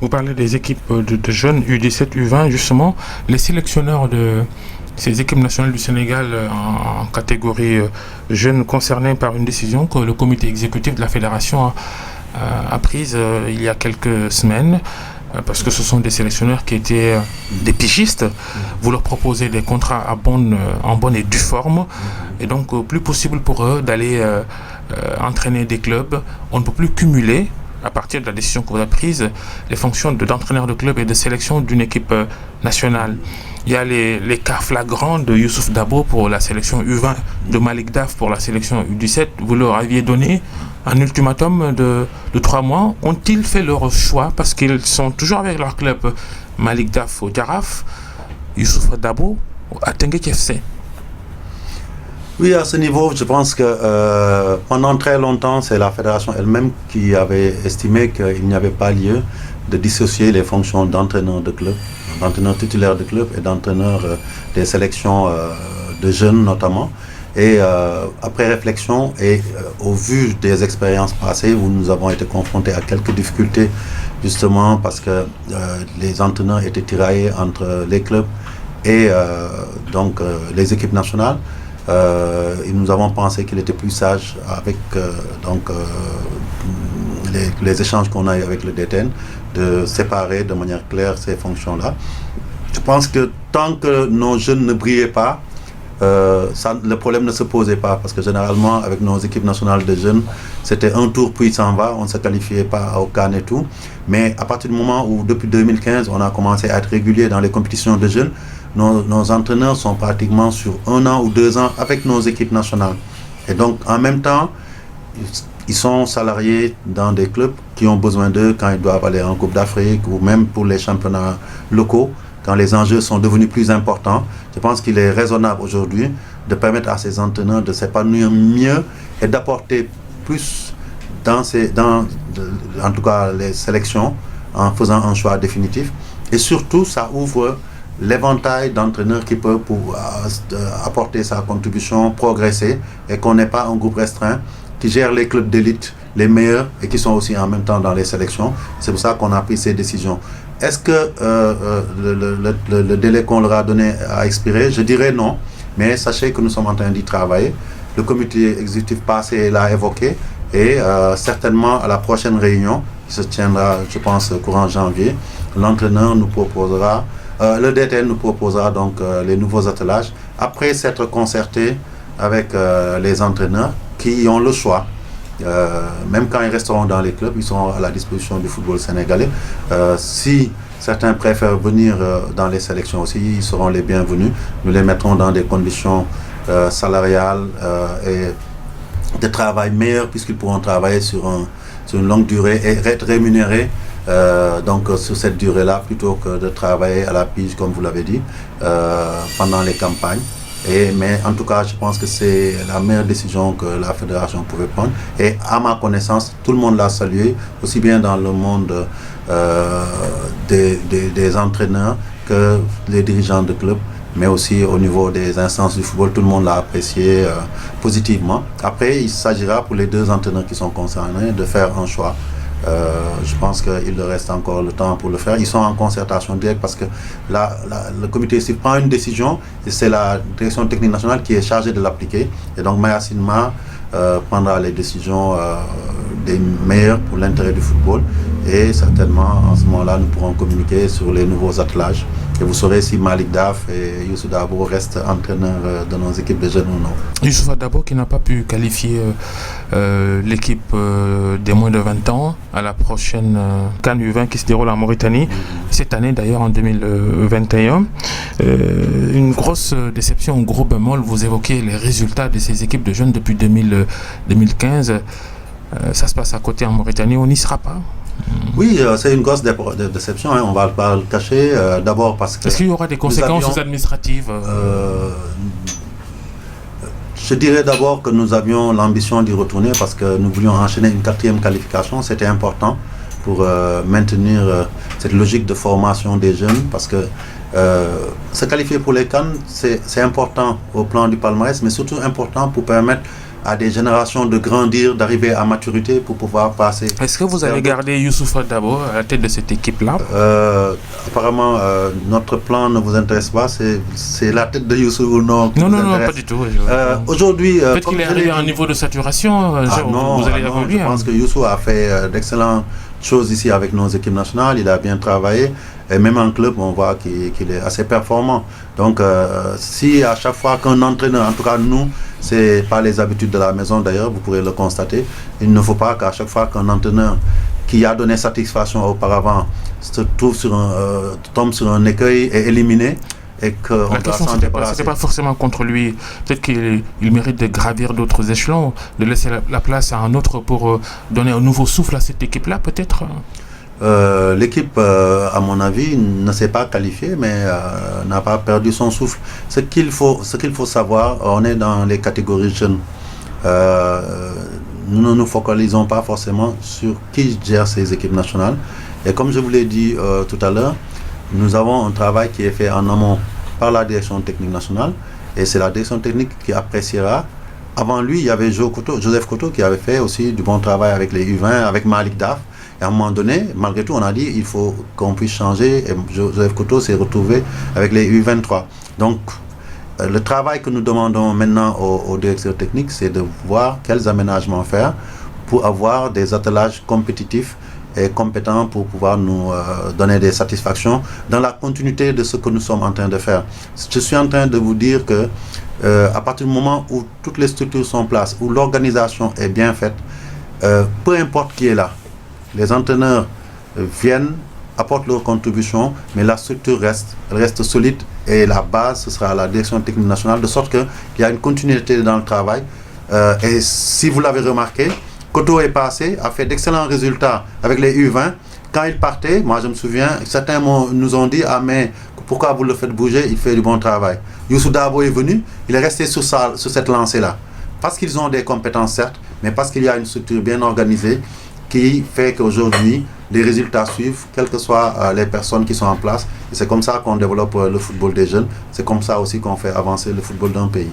Vous parlez des équipes de jeunes U17, U20, justement, les sélectionneurs de ces équipes nationales du Sénégal en catégorie jeunes concernés par une décision que le comité exécutif de la fédération a prise il y a quelques semaines, parce que ce sont des sélectionneurs qui étaient des pigistes. Vous leur proposez des contrats en bonne et due forme, et donc plus possible pour eux d'aller entraîner des clubs. On ne peut plus cumuler, à partir de la décision que vous avez prise, les fonctions d'entraîneur de club et de sélection d'une équipe nationale. Il y a les cas flagrants de Youssouf Dabo pour la sélection U20, de Malik Daf pour la sélection U17. Vous leur aviez donné un ultimatum de 3 mois. Ont-ils fait leur choix parce qu'ils sont toujours avec leur club? Malik Daf au Djaraf, Youssouf Dabo à Teungueth FC. Oui, à ce niveau, je pense que pendant très longtemps, c'est la fédération elle-même qui avait estimé qu'il n'y avait pas lieu de dissocier les fonctions d'entraîneur de club, d'entraîneur titulaire de club et d'entraîneur des sélections de jeunes notamment. Et après réflexion et au vu des expériences passées où nous avons été confrontés à quelques difficultés, justement parce que les entraîneurs étaient tiraillés entre les clubs et les équipes nationales, nous avons pensé qu'il était plus sage avec les échanges qu'on a eu avec le DTN de séparer de manière claire ces fonctions-là. Je pense que tant que nos jeunes ne brillaient pas, le problème ne se posait pas, parce que généralement avec nos équipes nationales de jeunes, c'était un tour puis il s'en va, on ne se qualifiait pas au CAN et tout. Mais à partir du moment où depuis 2015 on a commencé à être régulier dans les compétitions de jeunes, nos entraîneurs sont pratiquement sur 1 an ou 2 ans avec nos équipes nationales. Et donc en même temps, ils sont salariés dans des clubs qui ont besoin d'eux quand ils doivent aller en Coupe d'Afrique ou même pour les championnats locaux, quand les enjeux sont devenus plus importants. Je pense qu'il est raisonnable aujourd'hui de permettre à ces entraîneurs de s'épanouir mieux et d'apporter plus en tout cas les sélections, en faisant un choix définitif. Et surtout, ça ouvre l'éventail d'entraîneurs qui peuvent apporter sa contribution, progresser, et qu'on n'ait pas un groupe restreint qui gère les clubs d'élite, les meilleurs, et qui sont aussi en même temps dans les sélections. C'est pour ça qu'on a pris ces décisions. Est-ce que le délai qu'on leur a donné a expiré? Je dirais non, mais sachez que nous sommes en train d'y travailler. Le comité exécutif passé l'a évoqué, et certainement à la prochaine réunion, qui se tiendra, je pense, courant janvier, l'entraîneur nous proposera, le DTN nous proposera donc les nouveaux attelages, après s'être concerté avec les entraîneurs qui ont le choix. Même quand ils resteront dans les clubs, ils seront à la disposition du football sénégalais. Si certains préfèrent venir dans les sélections aussi, ils seront les bienvenus. Nous les mettrons dans des conditions salariales et de travail meilleures, puisqu'ils pourront travailler sur une longue durée et être rémunérés sur cette durée-là, plutôt que de travailler à la pige, comme vous l'avez dit, pendant les campagnes. Mais en tout cas, je pense que c'est la meilleure décision que la fédération pouvait prendre. Et à ma connaissance, tout le monde l'a salué, aussi bien dans le monde des entraîneurs que les dirigeants de clubs, mais aussi au niveau des instances du football, tout le monde l'a apprécié positivement. Après, il s'agira pour les 2 entraîneurs qui sont concernés de faire un choix. Je pense qu'il leur reste encore le temps pour le faire. Ils sont en concertation directe, parce que le comité exécutif prend une décision et c'est la direction technique nationale qui est chargée de l'appliquer. Et donc Maya Sinma prendra les décisions des meilleures pour l'intérêt du football, et certainement en ce moment-là nous pourrons communiquer sur les nouveaux attelages. Et vous saurez si Malik Daf et Youssouf Dabo restent entraîneurs de nos équipes de jeunes ou non. Youssouf Dabo qui n'a pas pu qualifier l'équipe des moins de 20 ans à la prochaine CAN U20 qui se déroule en Mauritanie, cette année d'ailleurs en 2021. Une grosse déception, un gros bémol, vous évoquez les résultats de ces équipes de jeunes depuis 2015. Ça se passe à côté en Mauritanie, on n'y sera pas. Oui, c'est une grosse déception, on ne va pas le cacher. D'abord parce que... Est-ce qu'il y aura des conséquences administratives Je dirais d'abord que nous avions l'ambition d'y retourner, parce que nous voulions enchaîner une 4e qualification. C'était important pour maintenir cette logique de formation des jeunes, parce que se qualifier pour les CAN, c'est important au plan du palmarès, mais surtout important pour permettre à des générations de grandir, d'arriver à maturité pour pouvoir passer. Est-ce que vous allez garder Youssoufa Dabo à la tête de cette équipe-là? Apparemment, notre plan ne vous intéresse pas. C'est la tête de Youssou ou non qui Non, vous non, non, intéresse. pas du tout. Aujourd'hui, Peut-être qu'il est arrivé à un niveau de saturation. Vous allez évoluer. Je pense que Youssou a fait d'excellentes choses ici avec nos équipes nationales. Il a bien travaillé. Et même en club, on voit qu'il est assez performant. Donc, si à chaque fois qu'un entraîneur, en tout cas nous, c'est pas les habitudes de la maison d'ailleurs, vous pourrez le constater, il ne faut pas qu'à chaque fois qu'un entraîneur qui a donné satisfaction auparavant tombe sur un écueil et éliminé. Et que la question, c'était pas forcément contre lui. Peut-être qu'il mérite de gravir d'autres échelons, de laisser la place à un autre pour donner un nouveau souffle à cette équipe-là, peut-être. L'équipe, à mon avis, ne s'est pas qualifiée, mais n'a pas perdu son souffle. Ce qu'il faut savoir, on est dans les catégories jeunes. Nous ne nous focalisons pas forcément sur qui gère ces équipes nationales. Et comme je vous l'ai dit tout à l'heure, nous avons un travail qui est fait en amont par la direction technique nationale, et c'est la direction technique qui appréciera. Avant lui, il y avait Joseph Koto qui avait fait aussi du bon travail avec les U20, avec Malik Daf. Et à un moment donné, malgré tout, on a dit il faut qu'on puisse changer. Et Joseph Koto s'est retrouvé avec les U23. Donc, le travail que nous demandons maintenant aux directeurs techniques, c'est de voir quels aménagements faire pour avoir des attelages compétitifs et compétents pour pouvoir nous donner des satisfactions dans la continuité de ce que nous sommes en train de faire. Je suis en train de vous dire que à partir du moment où toutes les structures sont en place, où l'organisation est bien faite, peu importe qui est là, les entraîneurs viennent, apportent leur contribution, mais la structure reste solide, et la base, ce sera la direction technique nationale, de sorte qu'il y a une continuité dans le travail. Et si vous l'avez remarqué, Koto est passé, a fait d'excellents résultats avec les U20. Quand il partait, moi je me souviens, certains nous ont dit « Ah mais pourquoi vous le faites bouger, il fait du bon travail ». Youssou Dabo est venu, il est resté sur cette lancée-là. Parce qu'ils ont des compétences certes, mais parce qu'il y a une structure bien organisée qui fait qu'aujourd'hui, les résultats suivent, quelles que soient les personnes qui sont en place. Et c'est comme ça qu'on développe le football des jeunes. C'est comme ça aussi qu'on fait avancer le football d'un pays.